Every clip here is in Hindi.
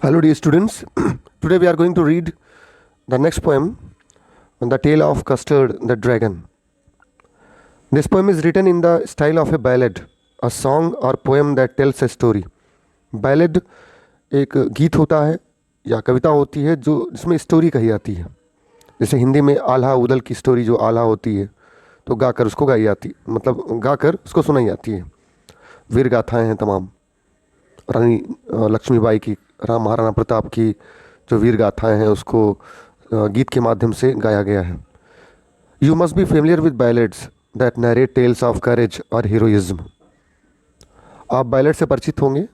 Hello, dear students. Today we are going to read the next poem, The Tale of Custard the Dragon. This poem is written in the style of a ballad, a song or poem that tells a story. Ballad एक गीत होता है या कविता होती है जो जिसमें स्टोरी कही जाती है। जैसे हिंदी में आल्हा उदल की स्टोरी जो आल्हा होती है तो गाकर उसको गाई जाती, मतलब गाकर उसको सुनाई जाती है। वीर गाथाएँ हैं तमाम, रानी लक्ष्मीबाई की, राम महाराणा प्रताप की जो वीर गाथाएँ हैं उसको गीत के माध्यम से गाया गया है। You must be familiar with ballads that narrate tales of courage और हीरोइज्म। आप बैलेड से परिचित होंगे,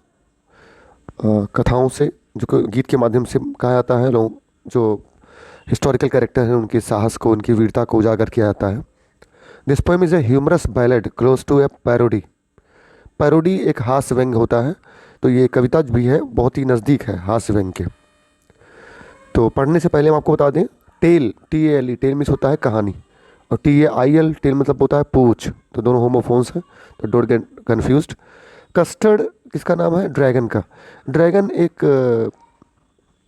कथाओं से जो गीत के माध्यम से कहा जाता है। लोग जो हिस्टोरिकल कैरेक्टर हैं उनके साहस को, उनकी वीरता को उजागर किया जाता है। This poem is a humorous ballad close to a parody. Parody एक हास्य व्यंग होता है, तो ये कविता भी है, बहुत ही नज़दीक है हास्य व्यंग के। तो पढ़ने से पहले हम आपको बता दें, टेल TALE, टेल मीन्स होता है कहानी, और TAIL टेल मतलब होता है पूछ, तो दोनों होमोफोन्स हैं, तो डोंट गेट कन्फ्यूज्ड। कस्टर्ड किसका नाम है? ड्रैगन का। ड्रैगन एक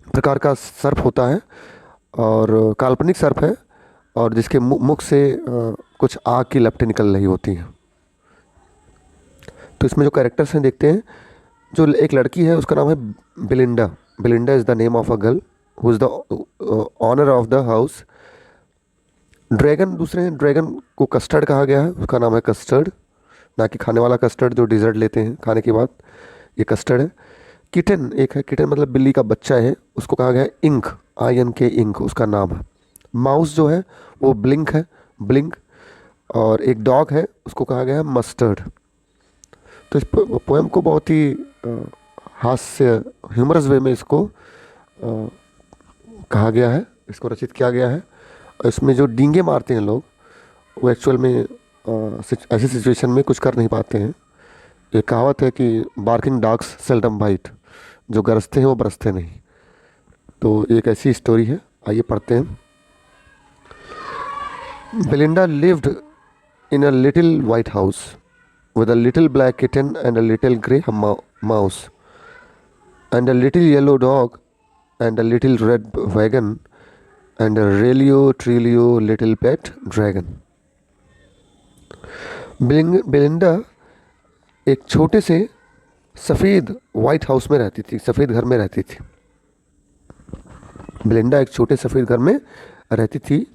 प्रकार का सर्प होता है और काल्पनिक सर्प है, और जिसके मुख से कुछ आग की लपटें निकल रही होती हैं। तो इसमें जो कैरेक्टर्स हैं देखते हैं। जो एक लड़की है उसका नाम है Belinda. Belinda is the name of a girl who is the owner of the house. Dragon दूसरे हैं, ड्रैगन को कस्टर्ड कहा गया है, उसका नाम है कस्टर्ड, ना कि खाने वाला कस्टर्ड जो डिज़र्ट लेते हैं खाने के बाद, ये कस्टर्ड है। किटन एक है, किटन मतलब बिल्ली का बच्चा है, उसको कहा गया है इंक, INK इंक उसका नाम है। माउस जो है वो ब्लिंक है, ब्लिंक। और एक डॉग है, उसको कहा गया है मस्टर्ड। तो इस पोएम को बहुत ही हास्य ह्यूमरस वे में इसको कहा गया है, इसको रचित किया गया है। और इसमें जो डींगे मारते हैं लोग, वो एक्चुअल में ऐसी सिचुएशन में कुछ कर नहीं पाते हैं। एक कहावत है कि बार्किंग डॉग्स सेल्डम बाइट, जो गरजते हैं वो बरसते नहीं। तो एक ऐसी स्टोरी है, आइए पढ़ते हैं। Belinda lived in a little white house with a little black kitten and a little grey mouse and a little yellow dog and a little red wagon and a trilio little pet dragon. Belinda एक छोटे से सफ़ेद वाइट हाउस में रहती थी, सफ़ेद घर में रहती थी। बेलिंडा एक छोटे सफ़ेद घर में रहती थी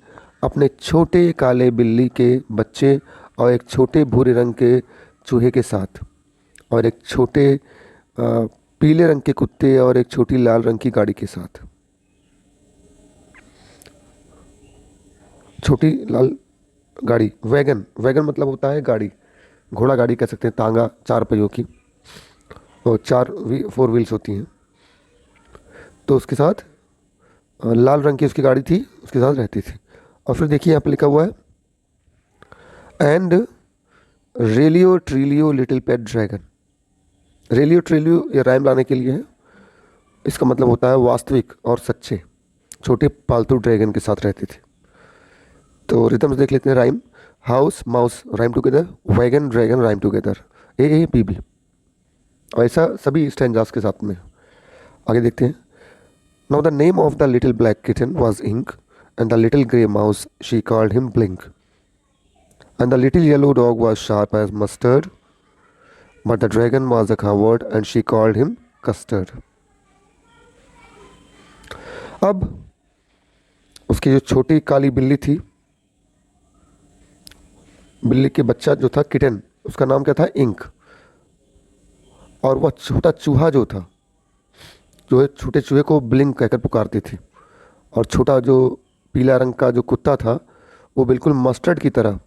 अपने छोटे काले बिल्ली के बच्चे और एक छोटे भूरे रंग के चूहे के साथ, और एक छोटे पीले रंग के कुत्ते और एक छोटी लाल रंग की गाड़ी के साथ। छोटी लाल गाड़ी, वैगन, वैगन मतलब होता है गाड़ी, घोड़ा गाड़ी कह सकते हैं, तांगा 4 पहियों की, और 4 व्हील्स होती हैं। तो उसके साथ लाल रंग की उसकी गाड़ी थी, उसके साथ रहती थी। और फिर देखिए यहाँ पर लिखा हुआ है एंड रेलियो ट्रिलियो लिटिल पेट ड्रैगन। रेलियो ट्रिलियो ये राइम लाने के लिए है, इसका मतलब होता है वास्तविक और सच्चे छोटे पालतू ड्रैगन के साथ रहते थे। तो रिदम्स देख लेते हैं। Rhyme, house mouse rhyme together, wagon dragon rhyme together, AAPB, और ऐसा सभी स्टैंजास के साथ में। आगे देखते हैं। Now the name of the little black kitten was Ink and the little grey mouse she called him Blink and the little yellow dog was sharp as mustard, but the dragon was a coward and she called him custard. अब उसकी जो छोटी काली बिल्ली थी, बिल्ली के बच्चा जो था किटन, उसका नाम क्या था? इंक। और वह छोटा चूहा जो था, जो है छोटे चूहे को ब्लिंक कहकर पुकारती थी। और छोटा जो पीला रंग का जो कुत्ता था वो बिल्कुल मस्टर्ड की तरह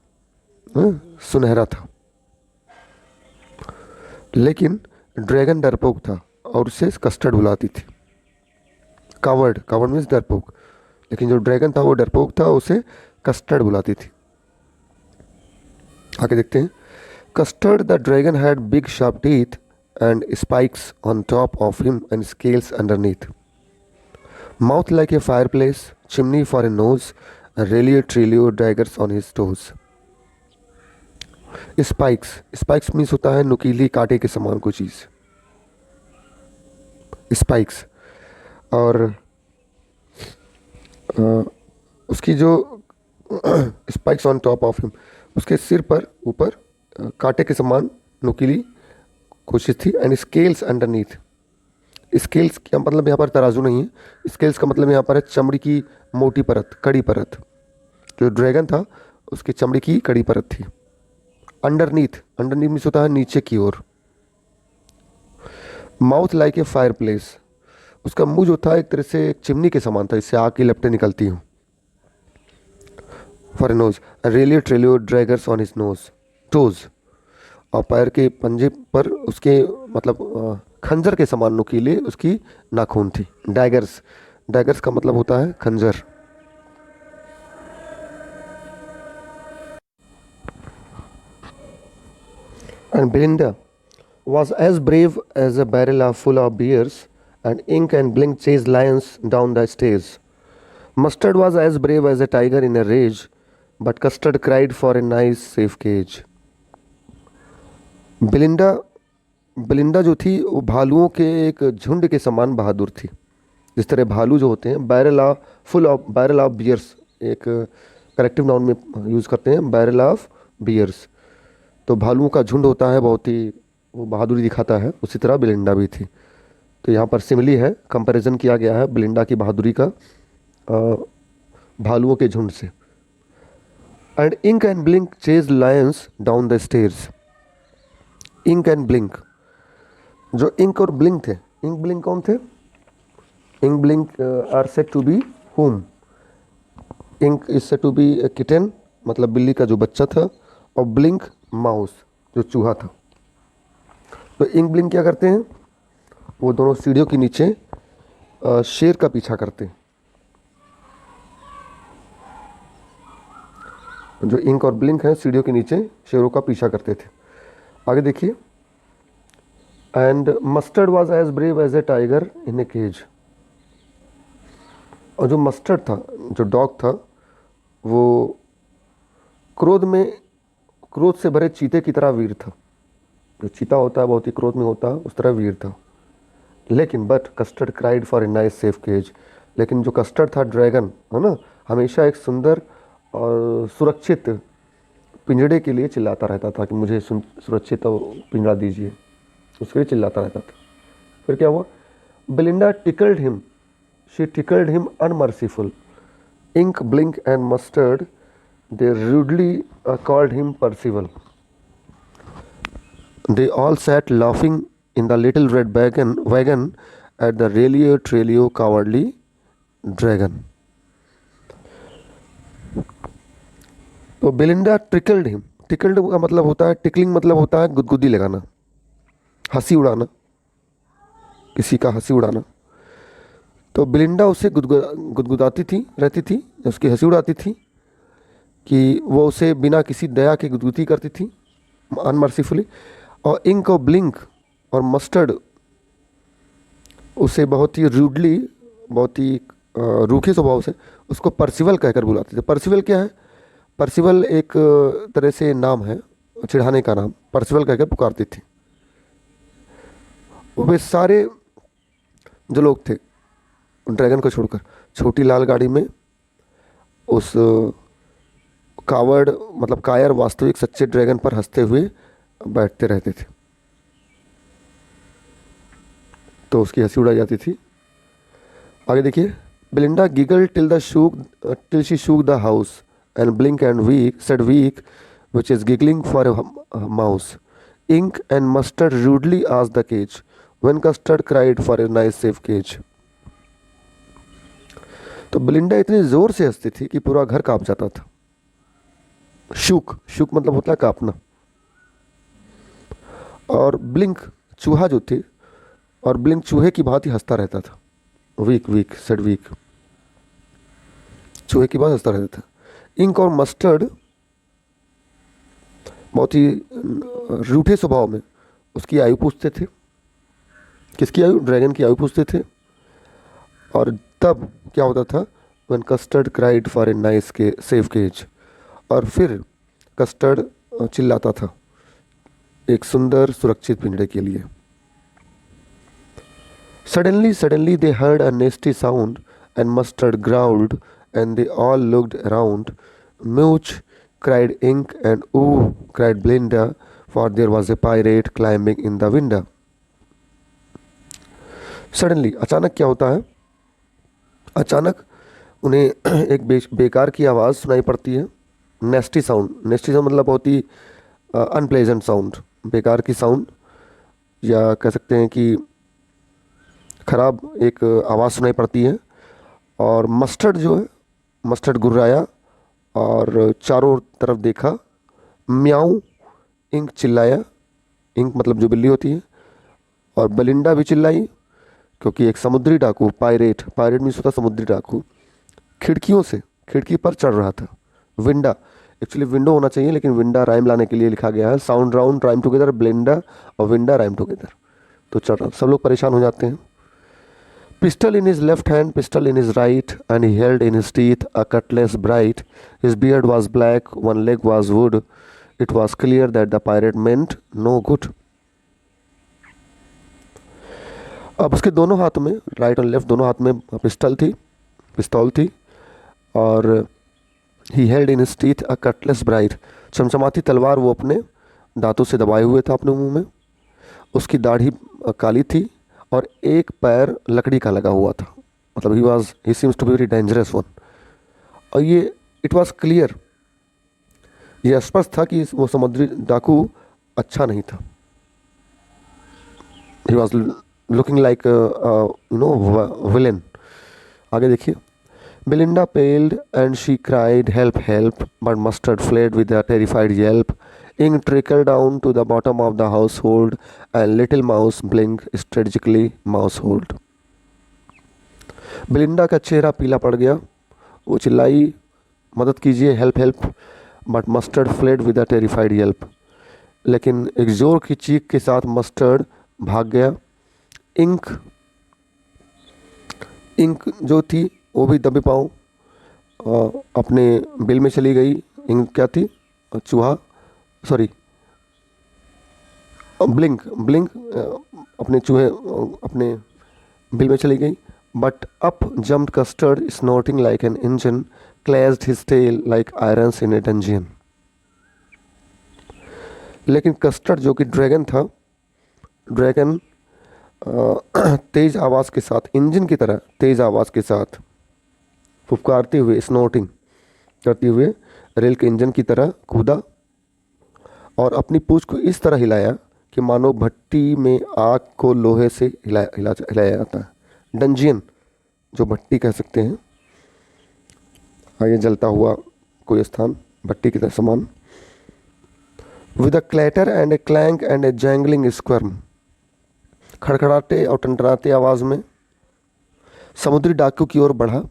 सुनहरा था। लेकिन ड्रैगन डरपोक था और उसे कस्टर्ड बुलाती थी। कावर्ड, कावर्ड मीन्स डरपोक, लेकिन जो ड्रैगन था वो डरपोक था, उसे कस्टर्ड बुलाती थी। आगे देखते हैं। Custard the dragon had big sharp teeth and spikes on top of him and scales underneath, mouth like a fireplace, chimney for a nose, realio trulio daggers on his toes. Spikes, spikes means होता है नुकीली कांटे के समान कोई चीज़, स्पाइक्स। और उसकी जो spikes on top of him, उसके सिर पर ऊपर कांटे के समान नुकीली कोशिश थी। एंड स्केल्स अंडरनीथ, स्केल्स का मतलब यहाँ पर तराजू नहीं है, स्केल्स का मतलब यहाँ पर है चमड़ी की मोटी परत, कड़ी परत। जो ड्रैगन था उसकी चमड़ी की कड़ी परत थी। अंडरनीथ, अंडरनीथ मीन्स होता है नीचे की ओर। Mouth like a fireplace, उसका मुंह जो था एक तरह से एक चिमनी के समान था, इससे आग की लपटें निकलती हूँ। For a nose, realio trulio daggers on his nose toes, और पैर के पंजे पर उसके मतलब खंजर के समान नुकीले उसकी नाखून थी। डैगर्स, डैगर्स का मतलब होता है खंजर। And Belinda was as brave as a barrel of full of beers, and ink and blink chased lions down the stairs. Mustard was as brave as a tiger in a rage, but Custard cried for a nice safe cage. Belinda, Belinda जो थी वो भालुओं के एक झुंड के समान बहादुर थी। जिस तरह भालू जो होते हैं, बैरल ऑफ बियर्स, एक करेक्टिव नाउन में यूज़ करते हैं, बैरल ऑफ बियर्स। तो भालुओं का झुंड होता है, बहुत ही वो बहादुरी दिखाता है, उसी तरह बेलिंडा भी थी। तो यहाँ पर सिमिली है, कंपैरिजन किया गया है बेलिंडा की बहादुरी का भालुओं के झुंड से। And Ink and Blink chase lions down the stairs. Ink and Blink, जो इंक और ब्लिंक थे, इंक ब्लिंक कौन थे? Ink Blink are said to be whom? Ink is said to be kitten, मतलब बिल्ली का जो बच्चा था, और ब्लिंक माउस, जो चूहा था। तो इंक ब्लिंक क्या करते हैं? वो दोनों सीढ़ियों के नीचे शेर का पीछा करते हैं। जो इंक और ब्लिंक है सीढ़ियों के नीचे शेरों का पीछा करते थे। आगे देखिए। And Mustard was as brave as a tiger in a cage. और जो मस्टर्ड था, जो डॉग था, वो क्रोध से भरे चीते की तरह वीर था। जो चीता होता है बहुत ही क्रोध में होता है, उस तरह वीर था। लेकिन but Custard cried for a nice safe cage. लेकिन जो कस्टर्ड था, ड्रैगन है ना, हमेशा एक सुंदर और सुरक्षित पिंजड़े के लिए चिल्लाता रहता था कि मुझे सुरक्षित पिंजड़ा दीजिए, उसके लिए चिल्लाता रहता था। फिर क्या हुआ? Belinda tickled him, she tickled him unmerciful. Ink Blink and Mustard they rudely called him Percival. They all sat laughing in the little red wagon at the Relio Trelio cowardly dragon. तो बेलिंडा ट्रिकल्ड हिम, टिकल्ड का मतलब होता है, टिकलिंग मतलब होता है गुदगुदी लगाना, हंसी उड़ाना, किसी का हंसी उड़ाना। तो बेलिंडा उसे गुदगुदाती थी, रहती थी, उसकी हंसी उड़ाती थी कि वो उसे बिना किसी दया के गुदगुदी करती थी, अनमर्सीफुली। और इंक और ब्लिंक और मस्टर्ड उसे बहुत ही रूडली, बहुत ही रूखे स्वभाव से उसको परसिवल कहकर बुलाते थे। परसिवल क्या है? परसिवल एक तरह से नाम है, चिढ़ाने का नाम, परसिवल कहकर पुकारती थी। वे सारे जो लोग थे ड्रैगन को छोड़कर छोटी लाल गाड़ी में उस कावर्ड मतलब कायर वास्तविक सच्चे ड्रैगन पर हंसते हुए बैठते रहते थे। तो उसकी हंसी उड़ाई जाती थी। आगे देखिए। Belinda giggle till she shook the house and Blink and week said week which is giggling for a mouse. Ink and mustard rudely asked the cage when custard cried for a nice safe cage. तो बेलिंडा इतनी जोर से हंसती थी कि पूरा घर कांप जाता था। शूक, शूक मतलब होता है कांपना। और ब्लिंक चूहा जो थे, और ब्लिंक चूहे की भांति हंसता रहता था। वीक सेड वीक, चूहे की भांति हंसता रहता था। इंक और मस्टर्ड बहुत ही रूठे स्वभाव में उसकी आयु पूछते थे। किसकी आयु? ड्रैगन की आयु पूछते थे। और तब क्या होता था? When custard cried for a nice के सेफ केज, और फिर कस्टर्ड चिल्लाता था एक सुंदर सुरक्षित पिंजड़े के लिए। Suddenly they heard a nasty sound, and Mustard growled, and they all looked around. Mooch, cried Ink, and ooh, cried Belinda, for there was a pirate climbing in the window. Suddenly, अचानक क्या होता है? अचानक उन्हें एक बेकार की आवाज़ सुनाई पड़ती है। नेस्टी साउंड, नेस्टी साउंड मतलब बहुत ही अनप्लेजेंट साउंड, बेकार की साउंड, या कह सकते हैं कि ख़राब एक आवाज़ सुनाई पड़ती है। और मस्टर्ड जो है, मस्टर्ड गुर्राया और चारों तरफ देखा। म्याऊ, इंक चिल्लाया, इंक मतलब जो बिल्ली होती है, और बलिंडा भी चिल्लाई, क्योंकि एक समुद्री डाकू, पायरेट, पायरेट मीन्स होता समुद्री डाकू, खिड़कियों से, खिड़की पर चढ़ रहा था। विंडा, एक्चुअली विंडो होना चाहिए, लेकिन विंडा राइम लाने के लिए लिखा गया है। साउंड राउंड राइम टुगेदर, ब्लेंडा और विंडा राइम टुगेदर, तो चढ़ रहा। सब लोग परेशान हो जाते हैं। Pistol in his left hand, pistol in his right, and he held in his teeth a cutlass bright. His beard was black, one leg was wood. It was clear that the pirate meant no good. अब उसके दोनों हाथ में, राइट और लेफ्ट दोनों हाथ में पिस्तौल थी, और he held in his teeth a cutlass bright, चमचमाती तलवार वो अपने दांतों से दबाए हुए था अपने मुंह में। उसकी दाढ़ी काली थी और एक पैर लकड़ी का लगा हुआ था, मतलब ही seems to be very dangerous one. और ये इट वाज क्लियर, ये स्पष्ट था कि वो समुद्री डाकू अच्छा नहीं था। He was looking like villain. आगे देखिए। Belinda paled and she cried, "Help, help!" But Mustard fled with a terrified yelp. Ink trickled down to the bottom of the household, and Little Mouse blinked strategically mousehold. Belinda का चेहरा पीला पड़ गया, वो चिल्लाई, मदद कीजिए, help help. But mustard fled with a terrified Yelp, लेकिन एक जोर की चीख के साथ मस्टर्ड भाग गया। इंक जो थी वो भी दबे पाँव अपने बिल में चली गई। इंक क्या थी? चूहा, सॉरी, ब्लिंक अपने चूहे अपने बिल में चली गई। But up jumped Custard snorting like an engine, clashed his tail like irons in a dungeon. लेकिन कस्टर्ड जो कि ड्रैगन था, ड्रैगन तेज आवाज़ के साथ, इंजन की तरह तेज आवाज़ के साथ फुफकारते हुए, स्नॉटिंग करते हुए रेल के इंजन की तरह कूदा और अपनी पूंछ को इस तरह हिलाया कि मानो भट्टी में आग को लोहे से हिलाया जाता है। डंजियन जो भट्टी कह सकते हैं, आगे जलता हुआ कोई स्थान, भट्टी की तरह समान। With a clatter and a clank and a jangling squirm, खड़खड़ाते और टंटनाते आवाज़ में समुद्री डाकू की ओर बढ़ा,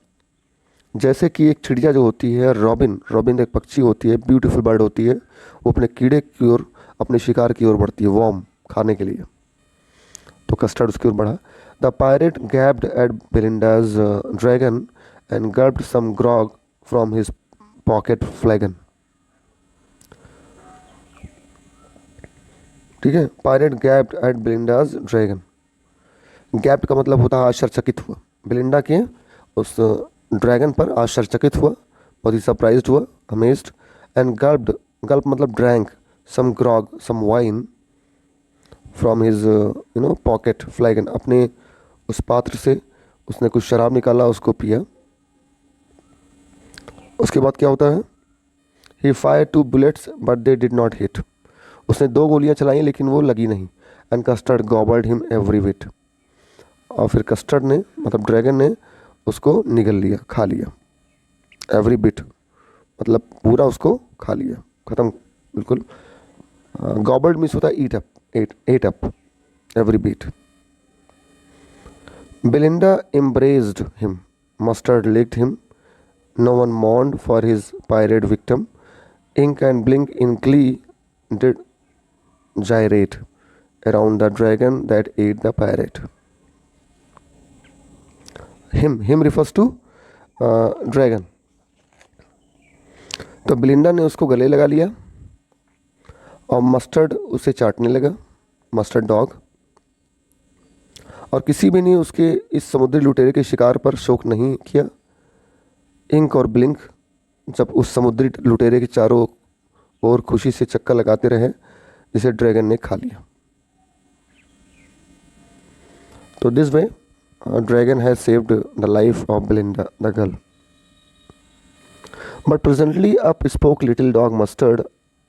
जैसे कि एक चिड़िया जो होती है, रॉबिन एक पक्षी होती है, ब्यूटीफुल बर्ड होती है, वो अपने कीड़े की ओर, अपने शिकार की ओर बढ़ती है, वॉर्म खाने के लिए। तो कस्टर्ड उसकी ओर बढ़ा। The pirate gaped at Belinda's dragon and gulped some grog from his pocket flagon. ठीक है, pirate gaped at Belinda's dragon. Gaped का मतलब होता है आश्चर्यचकित हुआ। बेलिंडा के उस ड्रैगन पर आश्चर्यचकित हुआ, बहुत ही सरप्राइज्ड हुआ, अमेज्ड। एंड गल्प मतलब drank some grog, some wine from his pocket flagon, अपने उस पात्र से उसने कुछ शराब निकाला, उसको पिया। उसके बाद क्या होता है? He fire 2 bullets but they did not hit, उसने 2 गोलियां चलाई लेकिन वो लगी नहीं। And Custard gobbled him every bit, और फिर कस्टर्ड ने मतलब ड्रैगन ने उसको निगल लिया, खा लिया। एवरी बिट मतलब पूरा उसको खा लिया, ख़त्म बिल्कुल। गॉबल्ड मीन्स होता है ईट up every bit. Belinda embraced him, mustard licked him, no one mourned for his pirate victim. Ink and Blink in glee did gyrate around the dragon that ate the pirate. Him refers to dragon. तो बेलिंडा ने उसको गले लगा लिया और मस्टर्ड उसे चाटने लगा, मस्टर्ड डॉग। और किसी भी ने उसके इस समुद्री लुटेरे के शिकार पर शोक नहीं किया। इंक और ब्लिंक जब उस समुद्री लुटेरे के चारों ओर खुशी से चक्कर लगाते रहे जिसे ड्रैगन ने खा लिया। तो this way dragon has saved the life of Belinda the girl. But presently up spoke little dog Mustard,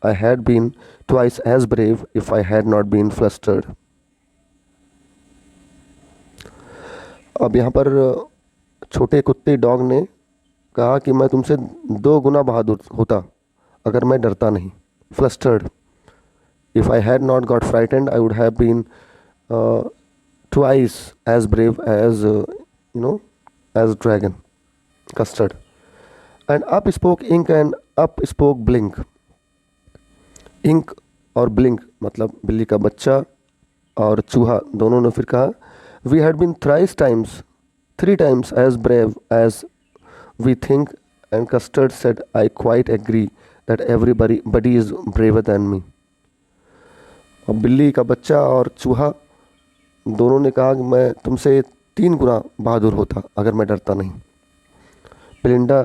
I had been twice as brave if I had not been flustered. अब यहाँ पर छोटे कुत्ते डॉग ने कहा कि मैं तुमसे 2 गुना बहादुर होता अगर मैं डरता नहीं। Flustered, if I had not got frightened I would have been twice as brave as as dragon. Custard, and up spoke Ink and up spoke Blink. Ink और ब्लिंक मतलब बिल्ली का बच्चा और चूहा दोनों ने फिर कहा, we had been three times as brave as we think, and Custard said I quite agree that everybody is braver than me. और बिल्ली का बच्चा और चूहा दोनों ने कहा कि मैं तुमसे 3 गुना बहादुर होता अगर मैं डरता नहीं। बेलिंडा,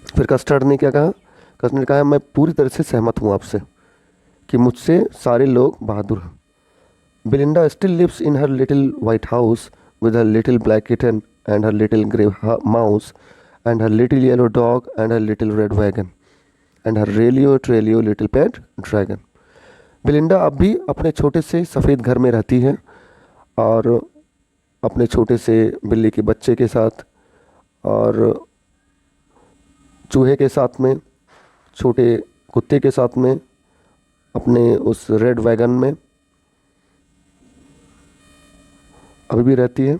फिर कस्टर्ड ने क्या कहा? कस्टर्ड ने कहा मैं पूरी तरह से सहमत हूँ आपसे कि मुझसे सारे लोग बहादुर हैं। Belinda still lives in her little white house with her little black kitten and her little grey mouse and her little yellow dog and her little red wagon and her really little pet dragon। Belinda अब भी अपने छोटे से सफ़ेद घर में रहती है और अपने छोटे से बिल्ली के बच्चे के साथ और चूहे के साथ में, छोटे कुत्ते के साथ में, अपने उस रेड वैगन में अभी भी रहती है।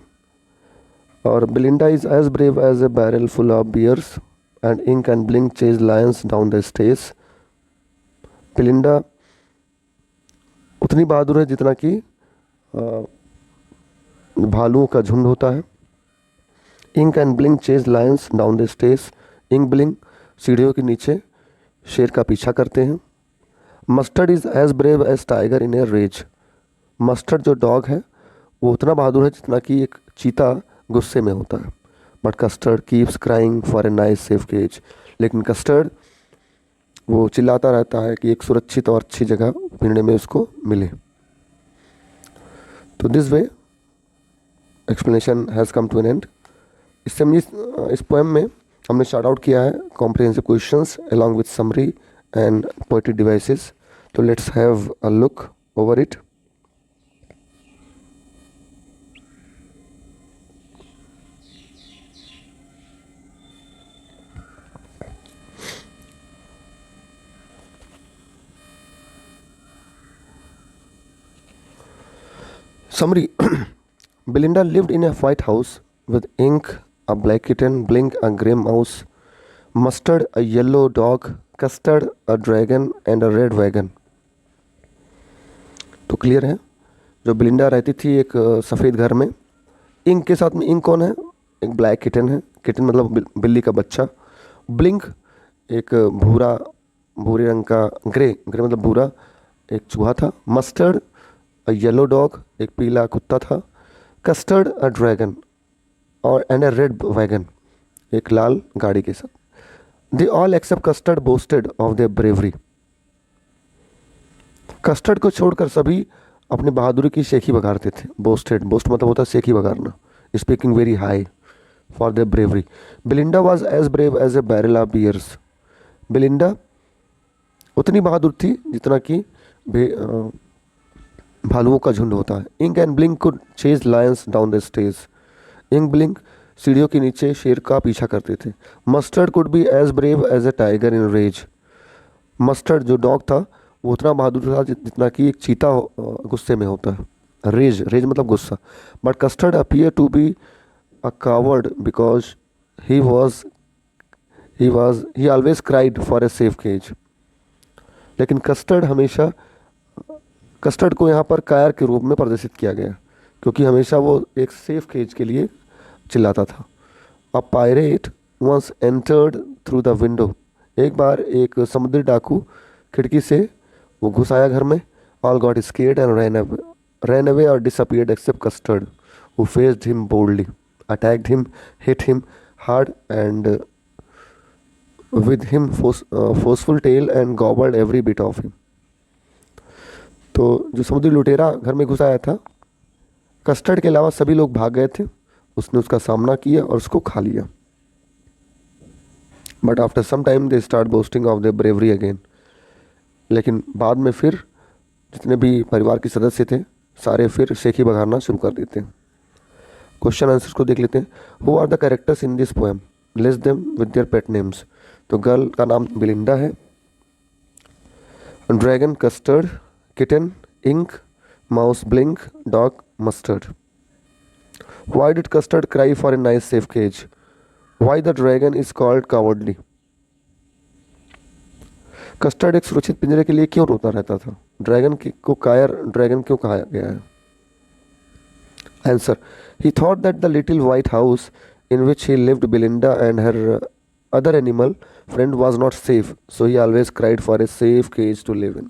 और Belinda is as brave as a barrel full of bears and Ink and Blink chase lions down the stage. Belinda उतनी बहादुर है जितना कि भालुओं का झुंड होता है। Ink and Blink chase lions down the stage. Ink Blink सीढ़ियों के नीचे शेर का पीछा करते हैं। Mustard is as brave as tiger in a rage. Mustard जो डॉग है वो उतना बहादुर है जितना कि एक चीता गुस्से में होता है। But Custard keeps crying for a nice safe cage. लेकिन कस्टर्ड वो चिल्लाता रहता है कि एक सुरक्षित और अच्छी जगह पिंजरे में उसको मिले। तो this way explanation has come to an end. इस पोएम में हमने शार्ट आउट किया है comprehensive questions along with summary and poetry devices. तो let's have a look over it. Summary. Belinda lived in a white house with Ink, a black kitten, Blink, a grey mouse, Mustard, a yellow dog, Custard, a dragon, and a red wagon. तो क्लियर है। जो बेलिंडा रहती थी एक सफ़ेद घर में। इंक के साथ में, इंक कौन है? एक ब्लैक किटन है। किटन मतलब बिल्ली का बच्चा। ब्लिंक एक भूरे रंग का, ग्रे मतलब भूरा, एक चूहा था। मस्टर्ड अ येलो डॉग, एक पीला कुत्ता था। कस्टर्ड अ ड्रैगन और एंड अ रेड वैगन, एक लाल गाड़ी के साथ। They all except custard boasted of their bravery. Custard को छोड़कर सभी अपनी बहादुरी की शेखी बघारते थे। बोस्ट मतलब होता है शेखी बघारना। Speaking very high for their bravery. Belinda was as brave as a barrel of bears. Belinda उतनी बहादुर थी जितना कि भालुओं का झुंड होता है। Ink and Blink could chase lions down the stage. Ink Blink सीढ़ियों के नीचे शेर का पीछा करते थे। Mustard could be as brave as a tiger in rage. Mustard जो डॉग था वो उतना बहादुर था जितना कि एक चीता गुस्से में होता है। रेज मतलब गुस्सा। But Custard appear to be a coward because he always cried for a safe cage. लेकिन कस्टर्ड को यहाँ पर कायर के रूप में प्रदर्शित किया गया क्योंकि हमेशा वो एक सेफ केज के लिए चिल्लाता था। A pirate once entered through the window. एक बार एक समुद्री डाकू खिड़की से वो घुस आया घर में। All got scared and ran away. ran away or disappeared except Custard, who faced him boldly, attacked him, hit him hard, and with him forceful tail and gobbled every bit of him. तो जो समुद्री लुटेरा घर में घुस आया था, कस्टर्ड के अलावा सभी लोग भाग गए थे, उसने उसका सामना किया और उसको खा लिया. But after some time they start boasting of their bravery again. लेकिन बाद में फिर जितने भी परिवार के सदस्य थे सारे फिर शेखी बघारना शुरू कर देते हैं. क्वेश्चन आंसर्स को देख लेते हैं. Who are the characters in this poem? List them with their pet names. तो गर्ल का नाम बिलिंडा है, dragon Custard, kitten Ink, mouse Blink, dog Mustard. Why did Custard cry for a nice safe cage? Why the dragon is called cowardly? Custard एक सुरक्षित पिंजरे के लिए क्यों रोता रहता था? ड्रैगन को कायर ड्रैगन क्यों कहा गया है? Answer, he thought that the little white house in which he lived Belinda and her other animal friend was not safe, so he always cried for a safe cage to live in.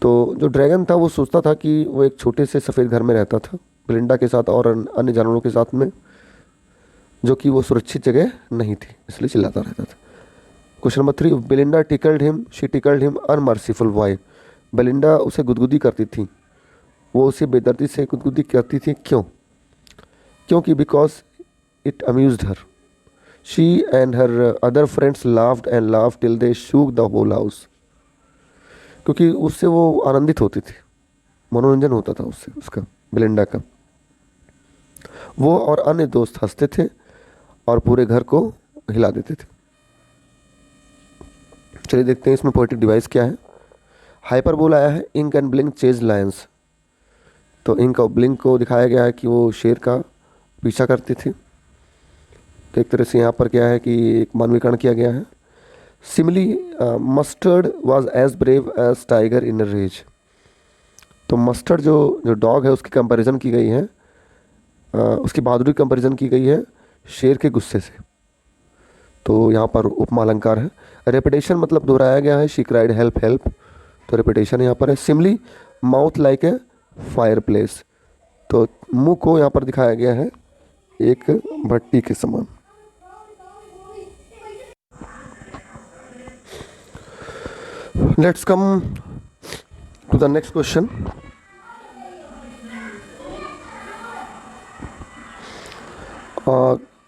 तो जो ड्रैगन था वो सोचता था कि वो एक छोटे से सफ़ेद घर में रहता था बिलिंडा के साथ और अन्य जानवरों के साथ में, जो कि वो सुरक्षित जगह नहीं थी, इसलिए चिल्लाता रहता था. Question number 3, Belinda tickled him, she tickled him unmerciful. Why? Belinda उसे गुदगुदी करती थी, वो उसे बेदर्दी से गुदगुदी करती थी. क्यों? क्योंकि because it amused her. She and her other friends laughed and laughed till they shook the whole house. क्योंकि उससे वो आनंदित होती थी, मनोरंजन होता था उससे, उसका बिलिंडा का. वो और अन्य दोस्त हंसते थे और पूरे घर को हिला देते थे. चलिए देखते हैं इसमें पोएटिक डिवाइस क्या है. हाइपरबोल आया है, Ink and Blink chase lions. तो इंक और ब्लिंक को दिखाया गया है कि वो शेर का पीछा करती थी. तो एक तरह से यहाँ पर क्या है कि एक मानवीकरण किया गया है. Simile Mustard was as brave as tiger in a rage. तो मस्टर्ड जो डॉग है उसकी कंपैरिजन की गई है, उसकी बहादुरी कंपैरिजन की गई है शेर के गुस्से से. तो यहाँ पर उपमा अलंकार है. रेपिटेशन मतलब दोहराया गया है, शी क्राइड हेल्प हेल्प. तो रेपिटेशन यहाँ पर है. Simile mouth like a fire place. तो मुंह को यहाँ पर दिखाया गया है एक भट्टी के समान. Let's come to the next question.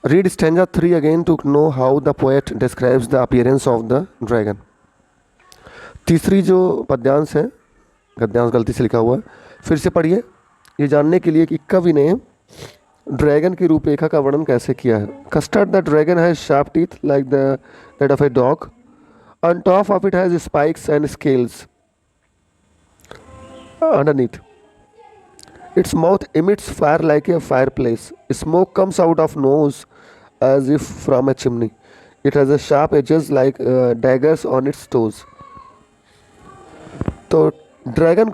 Read stanza 3 again to know how the poet describes the appearance of the dragon. तीसरी जो पद्यांश है, गद्यांश गलती से लिखा हुआ है, फिर से पढ़िए ये जानने के लिए कि कवि ने ड्रैगन की रूपरेखा का वर्णन कैसे किया है. Custard the dragon has sharp teeth like that of a dog. On top of it has spikes and scales underneath. Its mouth emits fire like a fireplace. Smoke comes out of nose as if from a chimney. It has a sharp edges like daggers on its toes. तो ड्रैगन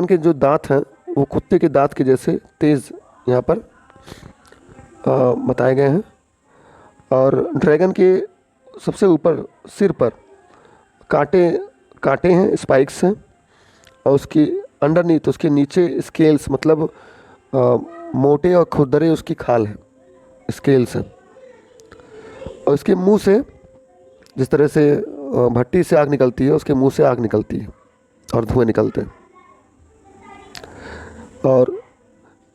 के जो दांत हैं वो कुत्ते के दांत के जैसे तेज यहाँ पर बताए गए हैं. और ड्रैगन के सबसे ऊपर सिर पर कांटे हैं, स्पाइक्स हैं, और उसकी अंडरनीथ उसके नीचे स्केल्स मतलब मोटे और खुरदरे उसकी खाल है, स्केल्स हैं. और इसके मुंह से जिस तरह से भट्टी से आग निकलती है, उसके मुंह से आग निकलती है और धुएं निकलते हैं. और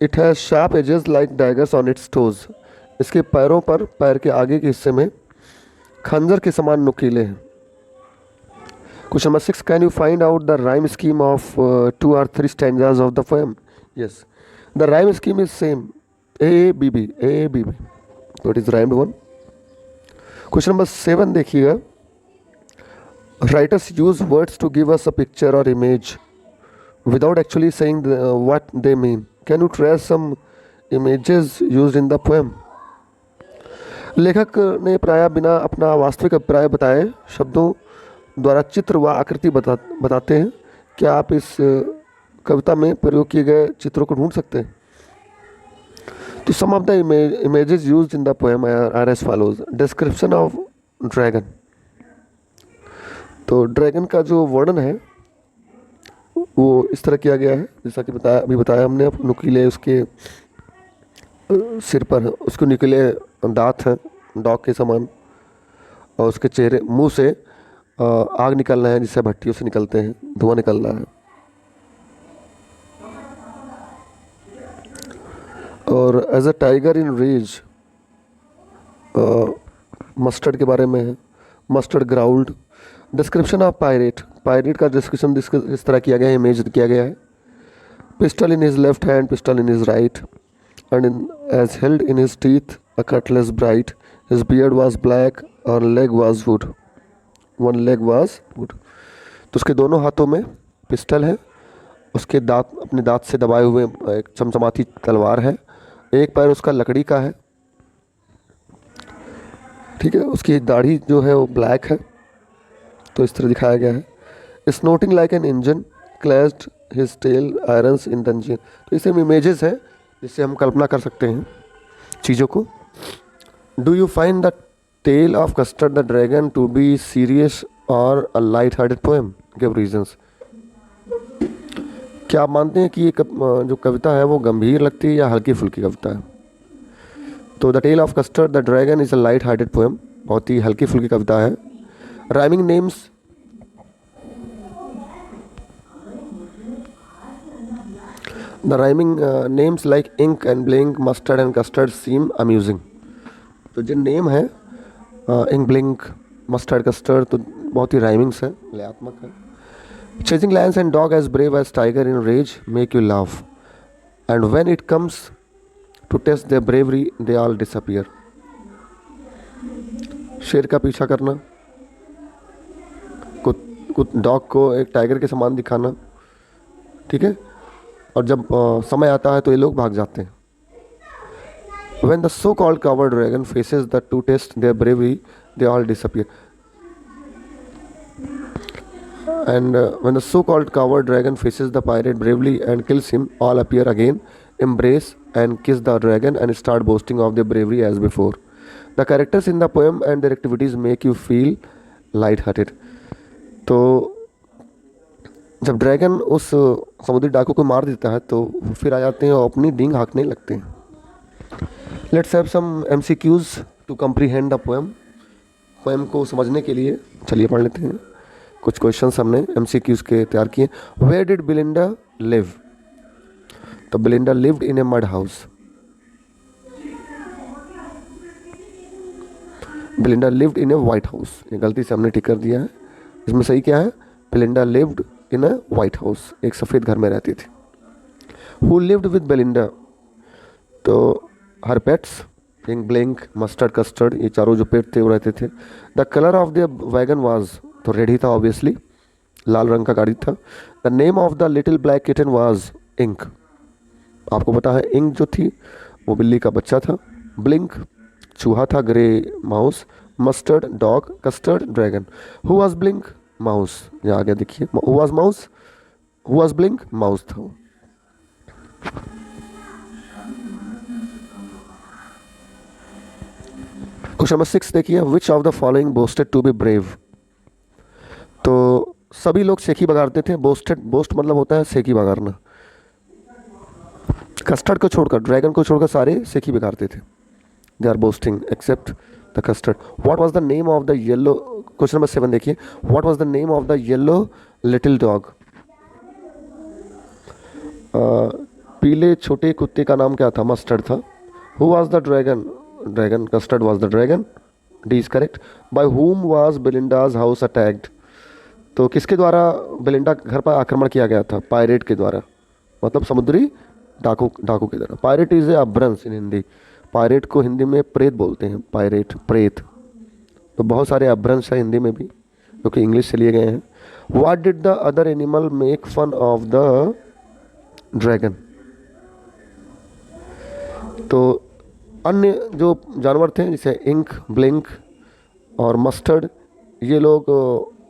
it has sharp edges like daggers on its toes. इसके पैरों पर, पैर के आगे के हिस्से में खंजर के समान नुकीले हैं. Question number 6, can you find out the rhyme scheme of 2 or 3 stanzas of the poem? Yes, the rhyme scheme is same, A B B A B B. तो it is rhymed one. Question number 7 देखिएगा. Writers use words to give us a picture और image without actually saying what they mean. Can you trace some images used in the poem? लेखक ने प्रायः बिना अपना वास्तविक अभिप्राय बताए शब्दों द्वारा चित्र व आकृति बताते हैं. क्या आप इस कविता में प्रयोग किए गए चित्रों को ढूंढ सकते हैं? तो some of the images used in the poem are as follows. Description of dragon. तो ड्रैगन का जो वर्णन है वो इस तरह किया गया है, जैसा कि बताया हमने, नुकीले उसके सिर पर उसके नुकीले दांत हैं डॉग के समान, और उसके चेहरे मुंह से आग निकल रहा है, जिससे भट्टियों से निकलते हैं, धुआं निकल रहा है। और as a tiger in rage, Mustard के बारे में है। Mustard growled. Description of pirate, pirate का डिस्क्रिप्शन इस तरह किया गया है, इमेज किया गया है। Pistol in his left hand, pistol in his right, and as held in his teeth a cutlass bright, his beard was black और leg was wood, one leg was wood. तो उसके दोनों हाथों में पिस्टल है, उसके दांत अपने दांत से दबाए हुए एक चमचमाती तलवार है, एक पैर उसका लकड़ी का है, ठीक है। उसकी दाढ़ी जो है वो ब्लैक है, तो इस तरह दिखाया गया है। Snorting like an engine, clashed his tail irons in dungeon. तो इसे इमेजेस है जिससे हम कल्पना कर सकते हैं चीज़ों को। Do you find the tale of Custard the dragon to be serious और a light hearted poem? Give reasons. क्या आप मानते हैं कि ये जो कविता है वो गंभीर लगती है या हल्की फुल्की कविता है? तो the tale of Custard the dragon is a light hearted poem, बहुत ही हल्की फुल्की कविता है। Rhyming names, the rhyming names like Ink and Blink, Mustard and Custard seem amusing. तो जो नेम है इंक, ब्लिंक, मस्टर्ड, कस्टर्ड, तो बहुत ही राइमिंग्स है, लयात्मक है। Chasing lions and dog as brave as tiger in rage make you laugh, and when it comes to test their bravery they all disappear. शेर का पीछा करना, कुछ डॉग को एक टाइगर के समान दिखाना, ठीक है, और जब समय आता है तो ये लोग भाग जाते हैं। When the so-called coward dragon faces the to test their bravery, they all disappear. And when the so-called coward dragon faces the pirate bravely and kills him, all appear again, embrace and kiss the dragon and start boasting of their bravery as before. The characters in the poem and their activities make you feel light-hearted. तो जब ड्रैगन उस समुद्री डाकू को मार देता है तो फिर आ जाते हैं और अपनी डींग हाँकने लगते हैं। Let's have some MCQs to comprehend the poem. Poem को समझने के लिए चलिए पढ़ लेते हैं। कुछ क्वेश्चंस हमने MCQs के तैयार किए। Where did Belinda live? तो Belinda lived in a mud house. Belinda lived in a white house, ये गलती से हमने टिक कर दिया है, इसमें सही क्या है? Belinda lived in a white house, एक सफ़ेद घर में रहती थी। Who lived with Belinda? तो her pets, Pink, Blink, Mustard, Custard, ये चारों जो पेट थे वो रहते थे। The colour of the wagon was, तो रेड ही था ऑब्वियसली, लाल रंग का गाड़ी था। The name of the little black kitten was Ink, आपको पता है इंक जो थी वो बिल्ली का बच्चा था। ब्लिंक चूहा था, grey mouse. Mustard dog, Custard dragon. Who was Blink? Mouse. यहाँ आगे देखिए, who was mouse, who was Blink? Mouse था। क्वेश्चन नंबर 6 देखिए, which of the following boasted to be brave? तो सभी लोग सेखी बगाड़ते थे। बोस्टेड, बोस्ट मतलब होता है सेखी बगाड़ना। कस्टर्ड को छोड़कर, ड्रैगन को छोड़कर सारे सेखी बगाड़ते थे। They are boasting except the Custard. What was the name of the yellow? Question number 7 देखिए, what was the name of the yellow little dog? पीले छोटे कुत्ते का नाम क्या था? मस्टर्ड था। Who was the dragon? Dragon, Custard was the dragon. D is correct. By whom was Belinda's house attacked? तो किसके द्वारा बिलिंडा घर पर आक्रमण किया गया था? पायरेट के द्वारा, मतलब समुद्री डाकू के द्वारा। पायरेट इज ए अब्रंस इन हिंदी। पायरेट को हिंदी में प्रेत बोलते हैं, पायरेट, प्रेत। तो बहुत सारे अब्रंश है हिंदी में भी जो कि इंग्लिश से लिए गए हैं। What did the other animal make fun of the dragon? तो अन्य जो जानवर थे जैसे इंक, ब्लिंक और मस्टर्ड, ये लोग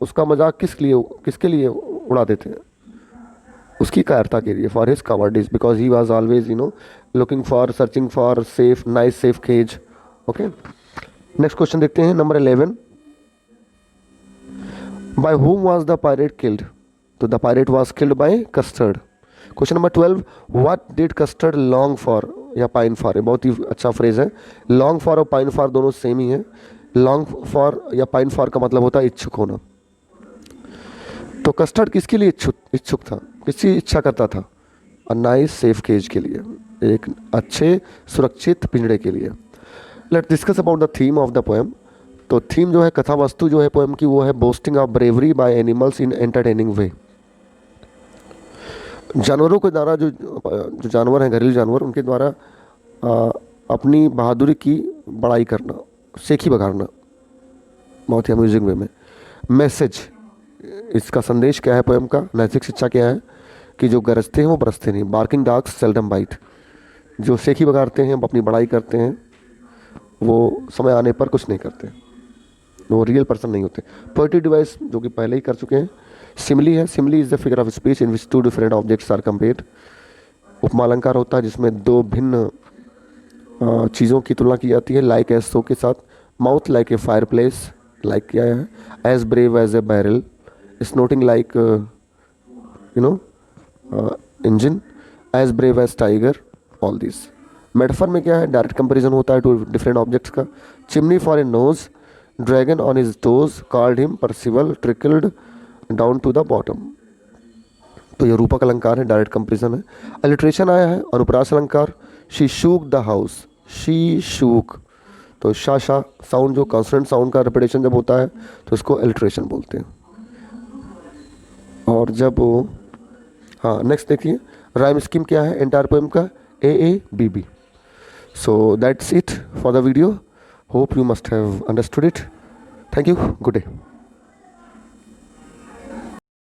उसका मजाक किसके लिए उड़ाते थे? उसकी कायरता के लिए, for his cowardice, because he was always looking for, searching for safe, nice safe cage. Okay, next question देखते हैं, number 11। By whom was the pirate killed? तो the pirate was killed by Custard. Question number 12, what did Custard long for या पाइन फॉर. ये बहुत ही अच्छा फ्रेज है. लॉन्ग फॉर और पाइन फॉर दोनों सेम ही है. लॉन्ग फॉर या पाइन फॉर का मतलब होता है इच्छुक होना. तो कस्टर्ड किसके लिए इच्छुक था, किसकी इच्छा करता था? अ नाइस सेफ केज के लिए, एक अच्छे सुरक्षित पिंजड़े के लिए. Let discuss about the theme of the poem. तो थीम जो है, कथा वस्तु जो है पोएम की, वो है boasting of bravery by animals in entertaining way. जानवरों के द्वारा जो जानवर हैं, घरेलू जानवर, उनके द्वारा अपनी बहादुरी की बड़ाई करना, सेखी बघाड़ना बहुत ही अम्यूजिंग वे में. मैसेज, इसका संदेश क्या है पोएम का? नैतिक शिक्षा क्या है कि जो गरजते हैं वो बरसते नहीं. Barking dogs seldom bite. जो सेखी बघाड़ते हैं, अपनी बड़ाई करते हैं, वो समय आने पर कुछ नहीं करते, वो रियल पर्सन नहीं होते. पोएट्री डिवाइस जो कि पहले ही कर चुके हैं. सिमली है. Simile is the figure of speech in which two different objects are compared. उपमा अलंकार होता है जिसमें दो भिन्न चीज़ों की तुलना की जाती है. लाइक एज सो के साथ. Mouth like a fireplace, like क्या है? As brave as a barrel. Snorting like engine. As brave as tiger. All this. Metaphor में क्या है? डायरेक्ट कंपेरिजन होता है टू डिफरेंट ऑब्जेक्ट्स का. Chimney for a nose. Dragon on his toes called him Percival trickled down to the bottom. तो ये रूपक अलंकार है, डायरेक्ट कंपेरिजन है. अलिट्रेशन आया है, अनुप्रास अलंकार. She shook the house. She shook, तो शा साउंड, जो कॉन्सोनेंट साउंड का रिपीटेशन जब होता है तो इसको अलिट्रेशन बोलते हैं. और जब हाँ, नेक्स्ट देखिए राइम स्कीम क्या है एंटायर पोएम का? AABB. So that's it for the video. Hope you must have understood it. Thank you. Good day.